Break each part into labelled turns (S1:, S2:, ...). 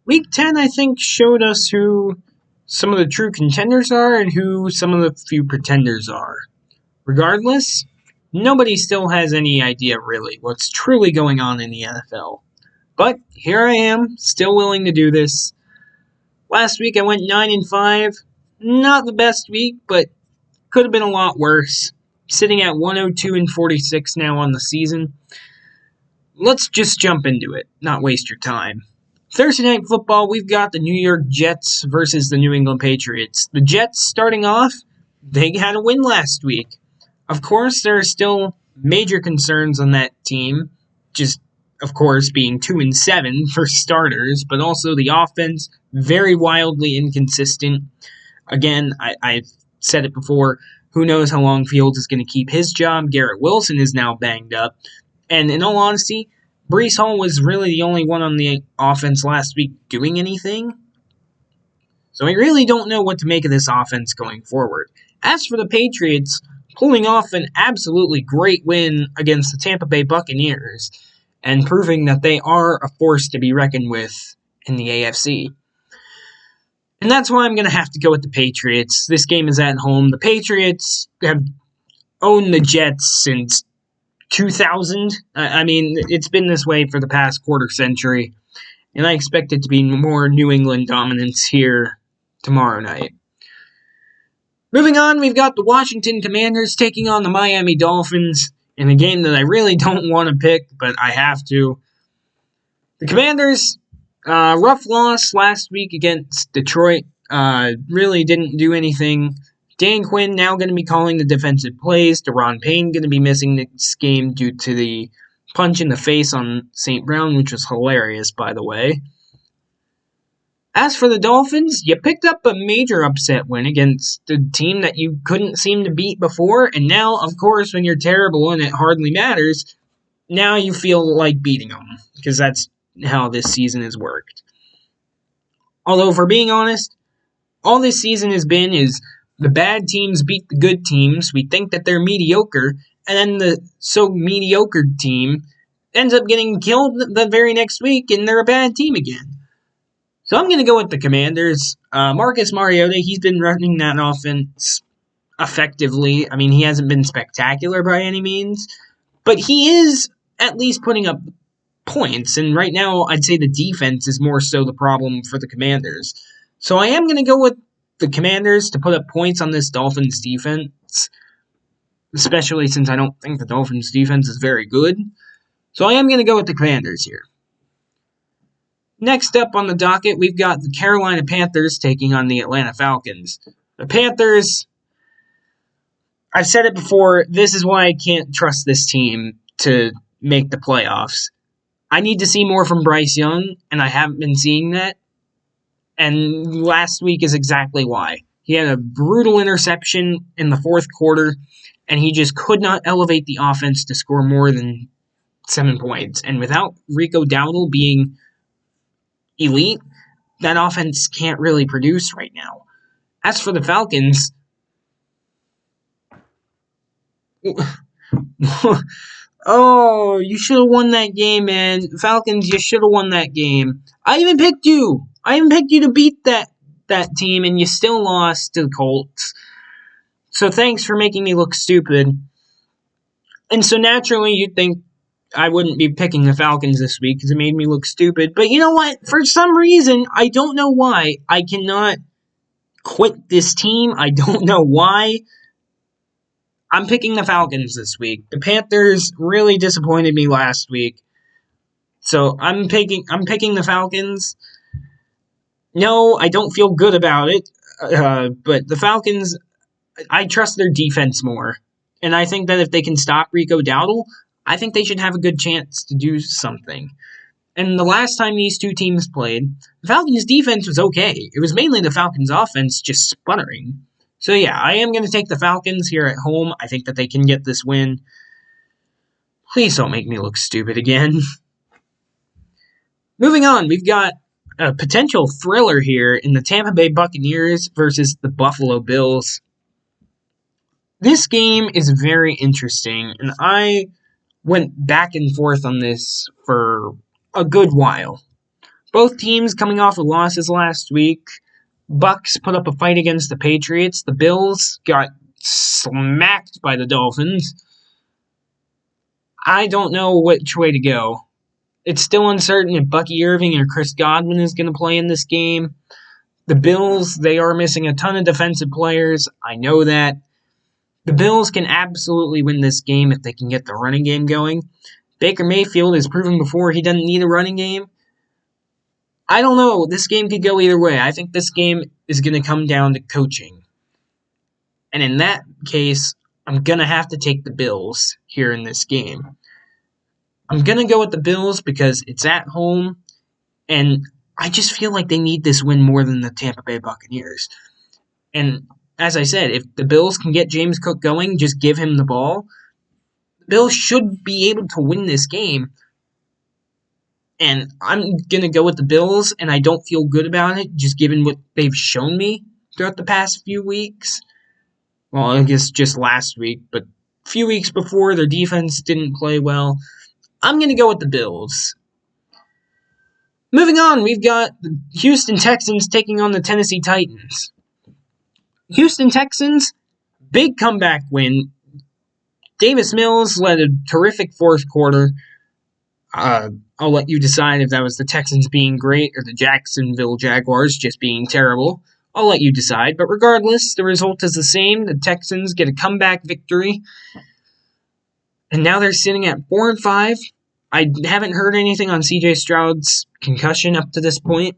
S1: Week 10, I think, showed us who some of the true contenders are and who some of the few pretenders are. Regardless, nobody still has any idea really what's truly going on in the NFL. But here I am, still willing to do this. Last week I went 9-5. Not the best week, but could have been a lot worse. Sitting at 102-46 now on the season. Let's just jump into it, not waste your time. Thursday Night Football, we've got the New York Jets versus the New England Patriots. The Jets, starting off, they had a win last week. Of course, there are still major concerns on that team, just, of course, being 2-7 for starters, but also the offense, very wildly inconsistent. Again, I've said it before, who knows how long Fields is going to keep his job. Garrett Wilson is now banged up. And in all honesty, Breece Hall was really the only one on the offense last week doing anything. So I really don't know what to make of this offense going forward. As for the Patriots, pulling off an absolutely great win against the Tampa Bay Buccaneers and proving that they are a force to be reckoned with in the AFC. And that's why I'm going to have to go with the Patriots. This game is at home. The Patriots have owned the Jets since 2000. I mean, it's been this way for the past quarter century, and I expect it to be more New England dominance here tomorrow night. Moving on, we've got the Washington Commanders taking on the Miami Dolphins in a game that I really don't want to pick, but I have to. The Commanders, rough loss last week against Detroit, really didn't do anything. Dan Quinn now going to be calling the defensive plays. Deron Payne going to be missing this game due to the punch in the face on St. Brown, which was hilarious, by the way. As for the Dolphins, you picked up a major upset win against a team that you couldn't seem to beat before, and now, of course, when you're terrible and it hardly matters, now you feel like beating them, because that's how this season has worked. Although, for being honest, all this season has been is the bad teams beat the good teams. We think that they're mediocre, and then the so mediocre team ends up getting killed the very next week, and they're a bad team again. So I'm going to go with the Commanders. Marcus Mariota, he's been running that offense effectively. I mean, he hasn't been spectacular by any means, but he is at least putting up points, and right now I'd say the defense is more so the problem for the Commanders. So I am going to go with the Commanders to put up points on this Dolphins defense, especially since I don't think the Dolphins defense is very good. So I am going to go with the Commanders here. Next up on the docket, we've got the Carolina Panthers taking on the Atlanta Falcons. The Panthers, I've said it before, this is why I can't trust this team to make the playoffs. I need to see more from Bryce Young, and I haven't been seeing that. And last week is exactly why. He had a brutal interception in the fourth quarter, and he just could not elevate the offense to score more than 7 points. And without Rico Dowdle being elite, that offense can't really produce right now. As for the Falcons, oh, you should have won that game, man. Falcons, you should have won that game. I even picked you to beat that team, and you still lost to the Colts. So thanks for making me look stupid. And so naturally, you'd think I wouldn't be picking the Falcons this week because it made me look stupid. But you know what? For some reason, I don't know why, I cannot quit this team. I don't know why. I'm picking the Falcons this week. The Panthers really disappointed me last week. So I'm picking the Falcons. No, I don't feel good about it. But the Falcons, I trust their defense more. And I think that if they can stop Rico Dowdle, I think they should have a good chance to do something. And the last time these two teams played, the Falcons' defense was okay. It was mainly the Falcons' offense just sputtering. So yeah, I am going to take the Falcons here at home. I think that they can get this win. Please don't make me look stupid again. Moving on, we've got a potential thriller here in the Tampa Bay Buccaneers versus the Buffalo Bills. This game is very interesting, and I went back and forth on this for a good while. Both teams coming off of losses last week. Bucks put up a fight against the Patriots. The Bills got smacked by the Dolphins. I don't know which way to go. It's still uncertain if Bucky Irving or Chris Godwin is going to play in this game. The Bills, they are missing a ton of defensive players. I know that. The Bills can absolutely win this game if they can get the running game going. Baker Mayfield has proven before he doesn't need a running game. I don't know. This game could go either way. I think this game is going to come down to coaching. And in that case, I'm going to have to take the Bills here in this game. I'm going to go with the Bills because it's at home, and I just feel like they need this win more than the Tampa Bay Buccaneers. And as I said, if the Bills can get James Cook going, just give him the ball, the Bills should be able to win this game. And I'm going to go with the Bills, and I don't feel good about it, just given what they've shown me throughout the past few weeks. Well, I guess just last week, but a few weeks before, their defense didn't play well. I'm going to go with the Bills. Moving on, we've got the Houston Texans taking on the Tennessee Titans. Houston Texans, big comeback win. Davis Mills led a terrific fourth quarter. I'll let you decide if that was the Texans being great or the Jacksonville Jaguars just being terrible. I'll let you decide. But regardless, the result is the same. The Texans get a comeback victory. And now they're sitting at 4-5. I haven't heard anything on CJ Stroud's concussion up to this point.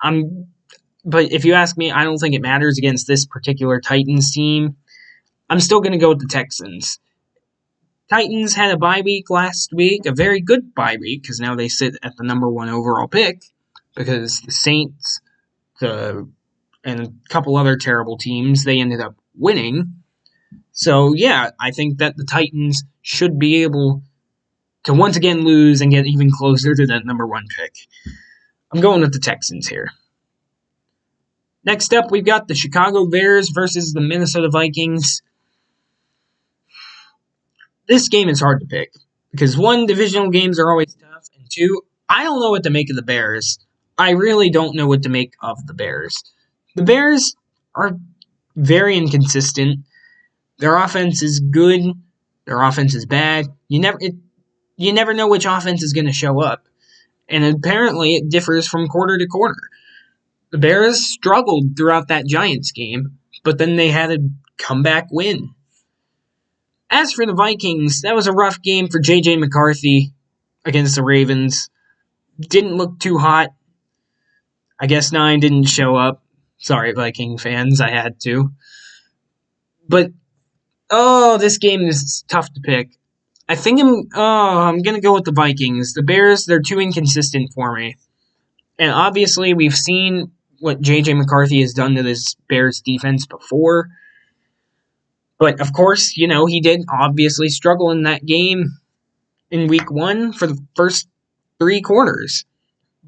S1: But if you ask me, I don't think it matters against this particular Titans team. I'm still going to go with the Texans. Titans had a bye week last week, a very good bye week, because now they sit at the number 1 overall pick, because the Saints and a couple other terrible teams, they ended up winning. So, yeah, I think that the Titans should be able to once again lose and get even closer to that number 1 pick. I'm going with the Texans here. Next up, we've got the Chicago Bears versus the Minnesota Vikings. This game is hard to pick because 1, divisional games are always tough, and 2, I don't know what to make of the Bears. I really don't know what to make of the Bears. The Bears are very inconsistent. Their offense is good. Their offense is bad. You never know which offense is going to show up, and apparently it differs from quarter to quarter. The Bears struggled throughout that Giants game, but then they had a comeback win. As for the Vikings, that was a rough game for J.J. McCarthy against the Ravens. Didn't look too hot. I guess 9 didn't show up. Sorry, Viking fans, I had to. But, this game is tough to pick. I think I'm going to go with the Vikings. The Bears, they're too inconsistent for me. And obviously, we've seen what J.J. McCarthy has done to this Bears defense before. But, of course, he did obviously struggle in that game in week 1 for the first 3 quarters.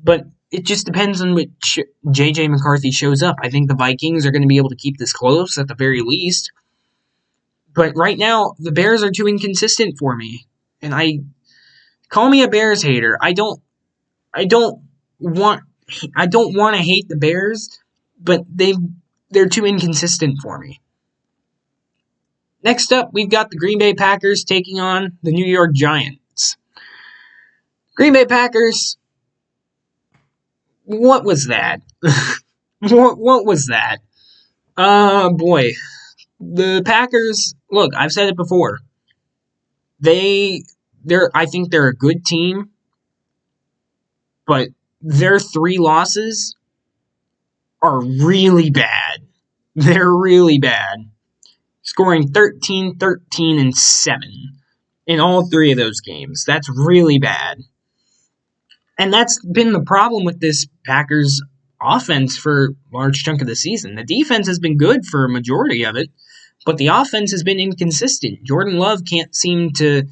S1: But it just depends on which J.J. McCarthy shows up. I think the Vikings are going to be able to keep this close at the very least. But right now, the Bears are too inconsistent for me. And call me a Bears hater. I don't want to hate the Bears, but they're too inconsistent for me. Next up, we've got the Green Bay Packers taking on the New York Giants. Green Bay Packers, what was that? What was that? Boy. The Packers, look, I've said it before. I think they're a good team, but their 3 losses are really bad. They're really bad. Scoring 13, 13, and 7 in all 3 of those games. That's really bad. And that's been the problem with this Packers offense for a large chunk of the season. The defense has been good for a majority of it, but the offense has been inconsistent. Jordan Love can't seem to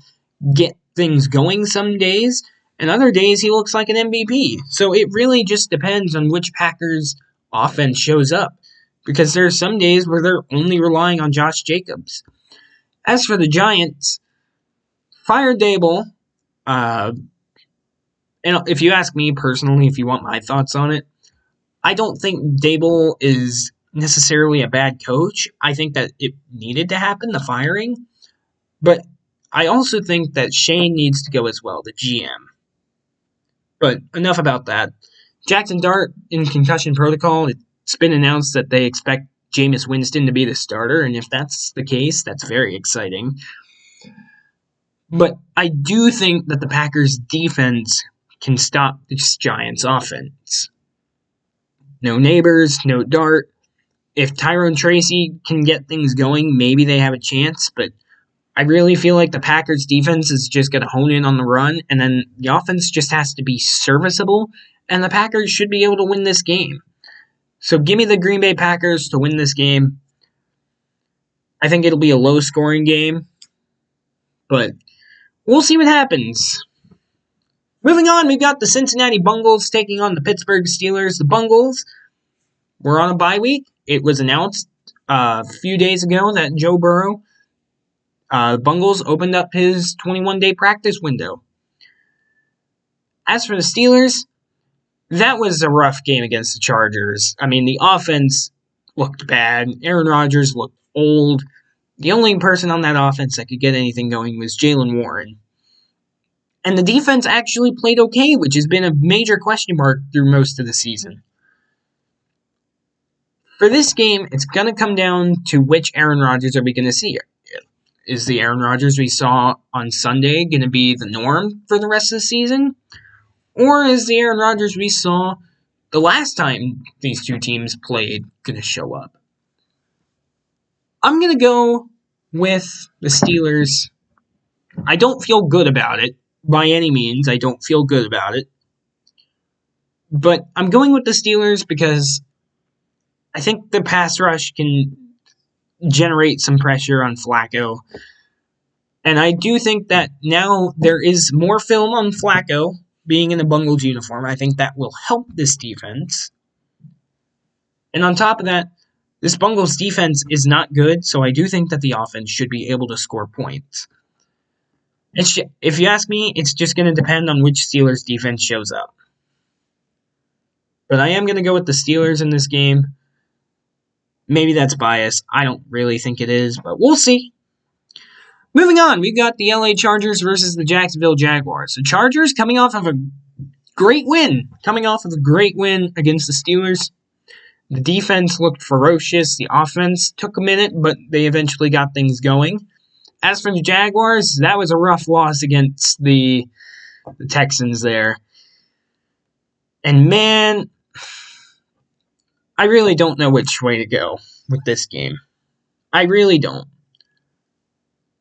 S1: get things going some days, and other days he looks like an MVP. So it really just depends on which Packers offense shows up, because there are some days where they're only relying on Josh Jacobs. As for the Giants, fired Dable, And if you ask me personally, if you want my thoughts on it, I don't think Dable is necessarily a bad coach. I think that it needed to happen, the firing. But I also think that Shane needs to go as well, the GM. But enough about that. Jackson Dart in concussion protocol. It's been announced that they expect Jameis Winston to be the starter, and if that's the case, that's very exciting. But I do think that the Packers' defense can stop the Giants' offense. No Neighbors, no Dart. If Tyrone Tracy can get things going, maybe they have a chance, but I really feel like the Packers' defense is just going to hone in on the run, and then the offense just has to be serviceable, and the Packers should be able to win this game. So give me the Green Bay Packers to win this game. I think it'll be a low-scoring game, but we'll see what happens. Moving on, we've got the Cincinnati Bengals taking on the Pittsburgh Steelers. The Bengals were on a bye week. It was announced a few days ago that Joe Burrow, the Bengals, opened up his 21-day practice window. As for the Steelers, that was a rough game against the Chargers. I mean, the offense looked bad. Aaron Rodgers looked old. The only person on that offense that could get anything going was Jaylen Warren. And the defense actually played okay, which has been a major question mark through most of the season. For this game, it's going to come down to which Aaron Rodgers are we going to see. Is the Aaron Rodgers we saw on Sunday going to be the norm for the rest of the season? Or is the Aaron Rodgers we saw the last time these two teams played going to show up? I'm going to go with the Steelers. I don't feel good about it. By any means, I don't feel good about it. But I'm going with the Steelers because I think the pass rush can generate some pressure on Flacco. And I do think that now there is more film on Flacco being in a Bengals uniform. I think that will help this defense. And on top of that, this Bengals defense is not good, so I do think that the offense should be able to score points. If you ask me, it's just going to depend on which Steelers defense shows up. But I am going to go with the Steelers in this game. Maybe that's bias. I don't really think it is, but we'll see. Moving on, we've got the LA Chargers versus the Jacksonville Jaguars. The Chargers coming off of a great win against the Steelers. The defense looked ferocious. The offense took a minute, but they eventually got things going. As for the Jaguars, that was a rough loss against the Texans there. And man, I really don't know which way to go with this game. I really don't.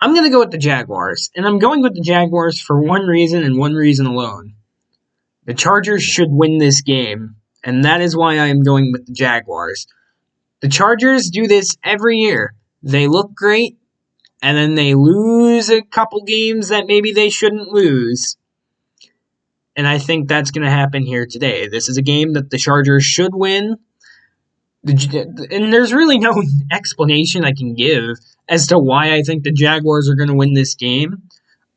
S1: I'm going to go with the Jaguars, and I'm going with the Jaguars for one reason and one reason alone. The Chargers should win this game, and that is why I am going with the Jaguars. The Chargers do this every year. They look great, and then they lose a couple games that maybe they shouldn't lose. And I think that's going to happen here today. This is a game that the Chargers should win. And there's really no explanation I can give as to why I think the Jaguars are going to win this game.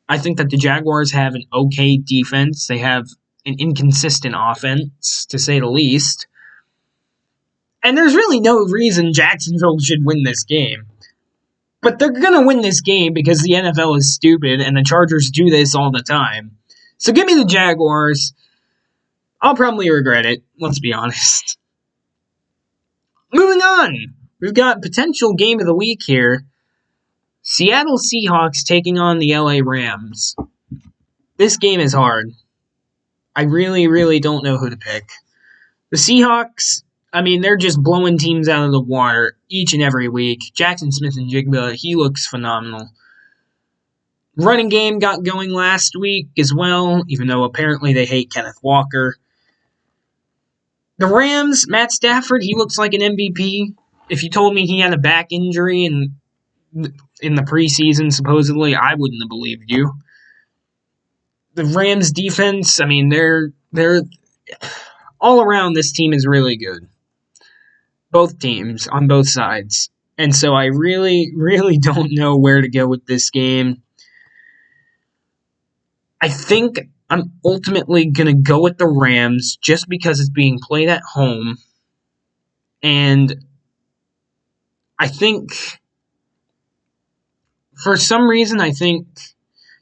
S1: I think that the Jaguars have an okay defense. They have an inconsistent offense, to say the least. And there's really no reason Jacksonville should win this game. But they're going to win this game because the NFL is stupid and the Chargers do this all the time. So give me the Jaguars. I'll probably regret it, let's be honest. Moving on, we've got potential game of the week here. Seattle Seahawks taking on the LA Rams. This game is hard. I really, really don't know who to pick. The Seahawks, I mean, they're just blowing teams out of the water each and every week. Jackson Smith-Njigba, he looks phenomenal. Running game got going last week as well, even though apparently they hate Kenneth Walker. The Rams, Matt Stafford, he looks like an MVP. If you told me he had a back injury in the preseason, supposedly, I wouldn't have believed you. The Rams defense, I mean, they're all around, this team is really good. Both teams on both sides. And so I really, really don't know where to go with this game. I think I'm ultimately going to go with the Rams just because it's being played at home. And I think, for some reason, I think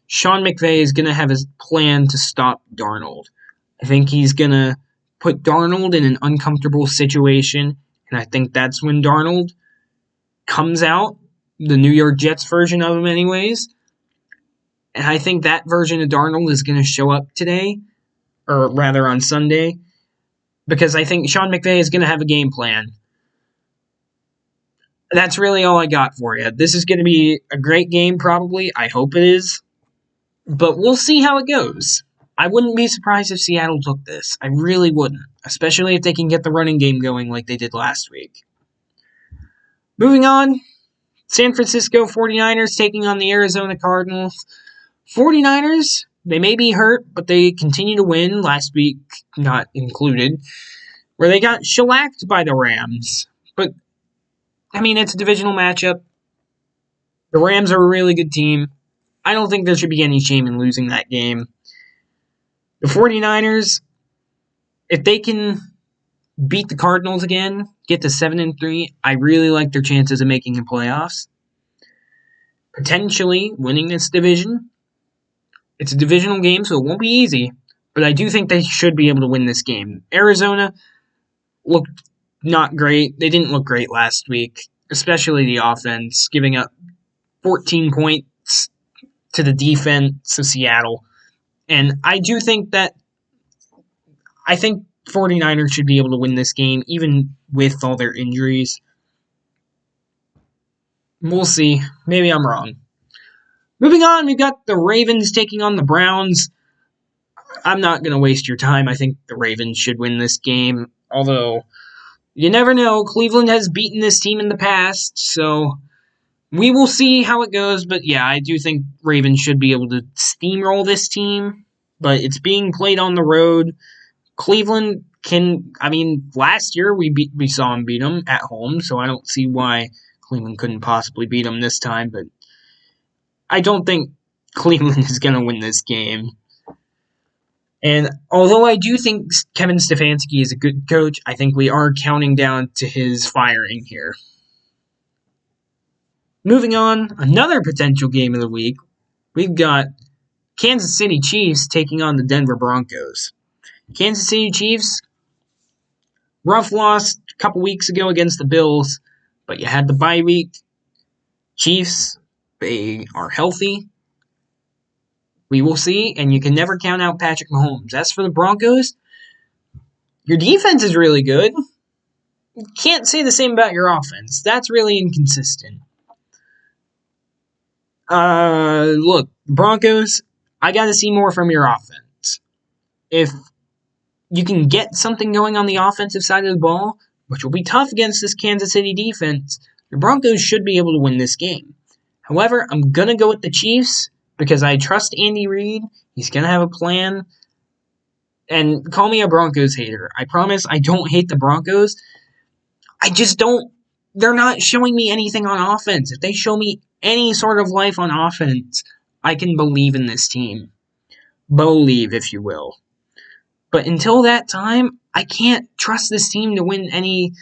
S1: Sean McVay is going to have his plan to stop Darnold. I think he's going to put Darnold in an uncomfortable situation, and I think that's when Darnold comes out, the New York Jets version of him anyways. And I think that version of Darnold is going to show up today, or rather on Sunday, because I think Sean McVay is going to have a game plan. That's really all I got for you. This is going to be a great game, probably. I hope it is. But we'll see how it goes. I wouldn't be surprised if Seattle took this. I really wouldn't. Especially if they can get the running game going like they did last week. Moving on. San Francisco 49ers taking on the Arizona Cardinals. 49ers, they may be hurt, but they continue to win. Last week, not included. Where they got shellacked by the Rams. But, I mean, it's a divisional matchup. The Rams are a really good team. I don't think there should be any shame in losing that game. The 49ers, if they can beat the Cardinals again, get to 7-3, I really like their chances of making the playoffs. Potentially winning this division. It's a divisional game, so it won't be easy, but I do think they should be able to win this game. Arizona looked not great. They didn't look great last week, especially the offense, giving up 14 points to the defense of Seattle. And I do think that 49ers should be able to win this game, even with all their injuries. We'll see. Maybe I'm wrong. Moving on, we've got the Ravens taking on the Browns. I'm not going to waste your time. I think the Ravens should win this game. Although, you never know. Cleveland has beaten this team in the past, so we will see how it goes, but yeah, I do think Ravens should be able to steamroll this team, but it's being played on the road. Cleveland last year we saw them beat them at home, so I don't see why Cleveland couldn't possibly beat them this time, but I don't think Cleveland is going to win this game. And although I do think Kevin Stefanski is a good coach, I think we are counting down to his firing here. Moving on, another potential game of the week, we've got Kansas City Chiefs taking on the Denver Broncos. Kansas City Chiefs, rough loss a couple weeks ago against the Bills, but you had the bye week. Chiefs, they are healthy. We will see, and you can never count out Patrick Mahomes. As for the Broncos, your defense is really good. You can't say the same about your offense. That's really inconsistent. Look, Broncos, I got to see more from your offense. If you can get something going on the offensive side of the ball, which will be tough against this Kansas City defense, the Broncos should be able to win this game. However, I'm going to go with the Chiefs because I trust Andy Reid. He's going to have a plan. And call me a Broncos hater. I promise I don't hate the Broncos. I just don't. They're not showing me anything on offense. If they show me any sort of life on offense, I can believe in this team. Believe, if you will. But until that time, I can't trust this team to win any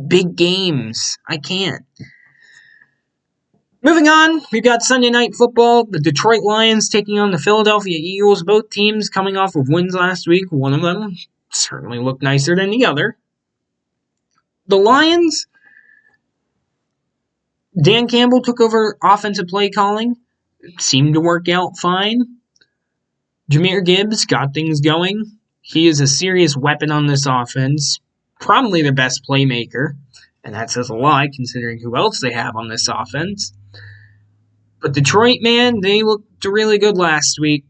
S1: big games. I can't. Moving on, we've got Sunday Night Football. The Detroit Lions taking on the Philadelphia Eagles. Both teams coming off of wins last week. One of them certainly looked nicer than the other. The Lions, Dan Campbell took over offensive play calling. It seemed to work out fine. Jahmyr Gibbs got things going. He is a serious weapon on this offense. Probably their best playmaker. And that says a lot considering who else they have on this offense. But Detroit, man, they looked really good last week.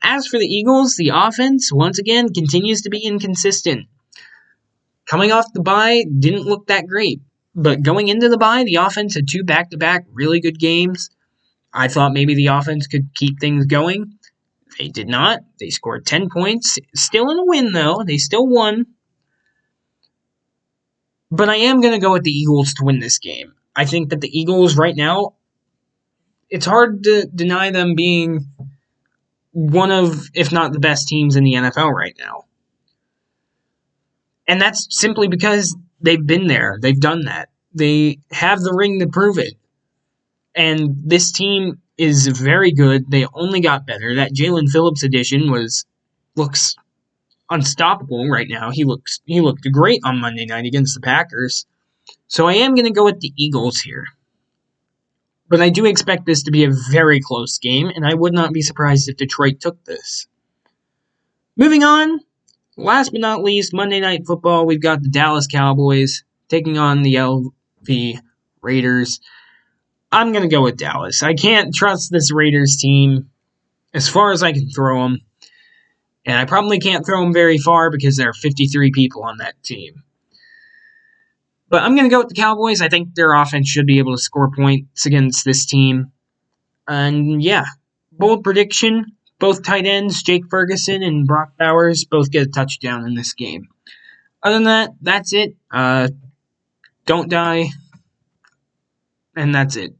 S1: As for the Eagles, the offense, once again, continues to be inconsistent. Coming off the bye, didn't look that great. But going into the bye, the offense had 2 back-to-back really good games. I thought maybe the offense could keep things going. They did not. They scored 10 points. Still in a win, though. They still won. But I am going to go with the Eagles to win this game. I think that the Eagles right now, it's hard to deny them being one of, if not the best teams in the NFL right now. And that's simply because they've been there. They've done that. They have the ring to prove it. And this team is very good. They only got better. That Jalen Phillips addition looks unstoppable right now. He looked great on Monday night against the Packers. So I am going to go with the Eagles here. But I do expect this to be a very close game, and I would not be surprised if Detroit took this. Moving on, last but not least, Monday Night Football, we've got the Dallas Cowboys taking on the LV Raiders. I'm going to go with Dallas. I can't trust this Raiders team as far as I can throw them. And I probably can't throw them very far because there are 53 people on that team. But I'm going to go with the Cowboys. I think their offense should be able to score points against this team. And yeah, bold prediction. Both tight ends, Jake Ferguson and Brock Bowers, both get a touchdown in this game. Other than that, that's it. Don't die. And that's it.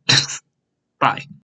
S1: Bye.